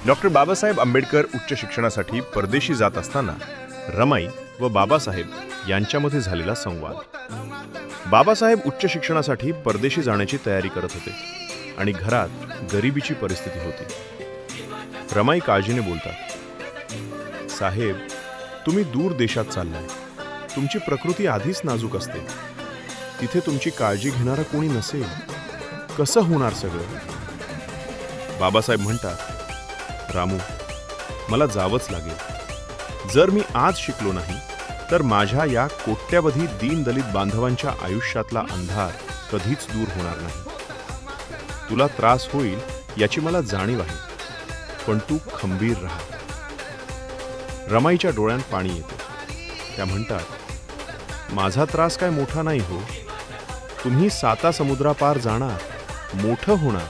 Doctor Babasaheb Ambedkar उच्च शिक्षणासाठी परदेशी जात असताना रमाई व बाबासाहेब यांच्यामध्ये झालेला संवाद। बाबासाहेब उच्च शिक्षणासाठी परदेशी जाण्याची तयारी करत होते आणि घरात गरिबीची परिस्थिती होती। रमाई काळजीने बोलतात, साहेब, तुम्ही दूर देशात चाललाय, तुमची प्रकृती आधीच नाजूक असते, तिथे तुमची काळजी घेणारा कोणी नसेल, कसं होणार सगळं? बाबासाहेब म्हणतात, रामू, मला जावंच लागेल। जर मी आज शिकलो नाही तर माझ्या या कोट्यावधी दीनदलित बांधवांच्या आयुष्यातला अंधार कधीच दूर होणार नाही। तुला त्रास होईल याची मला जाणीव आहे, पण तू खंबीर राहा। रमाईच्या डोळ्यात पाणी येते। त्या म्हणतात, माझा त्रास काय मोठा नाही हो, तुम्ही 7 समुद्रापार जाणार, मोठं होणार,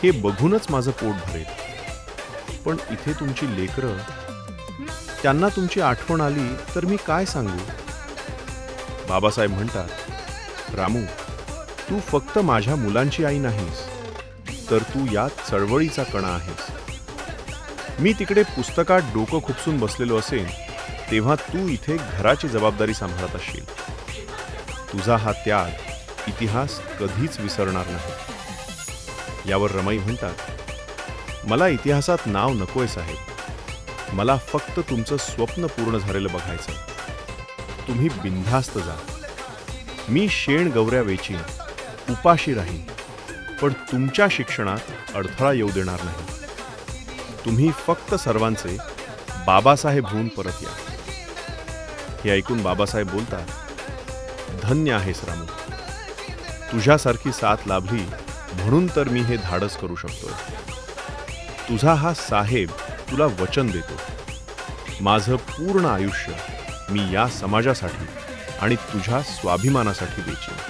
हे बघूनच माझं पोट भरेल। पण इथे तुमची लेकरं, त्यांना तुमची आठवण आली तर मी काय सांगू? बाबासाहेब म्हणतात, रामू, तू फक्त माझ्या मुलांची आई नाहीस, तर तू यात चळवळीचा कणा आहेस। मी तिकडे पुस्तकात डोकं खुपसून बसलेलो असेन तेव्हा तू इथे घराची जबाबदारी सांभाळत असशील। तुझा हा त्याग इतिहास कधीच विसरणार नाही। यावर रमाई म्हणतात, मला इतिहासात नाव नकोय साहेब, मला फक्त तुमचं स्वप्न पूर्ण झालेलं बघायचं। तुम्ही बिनधास्त जा, मी शेण गवऱ्या वेचीन, उपाशी राहीन, पण तुमच्या शिक्षणात अडथळा येऊ देणार नाही। तुम्ही फक्त सर्वांचे बाबासाहेब होऊन परत या। हे ऐकून बाबासाहेब बोलतात, धन्य आहेस रामू, तुझ्यासारखी साथ लाभली म्हणून तर मी हे धाडस करू शकतोय। तुझा हा साहेब तुला वचन देतो, माझं पूर्ण आयुष्य मी या समाजासाठी आणि तुझ्या स्वाभिमानासाठी वेचीन।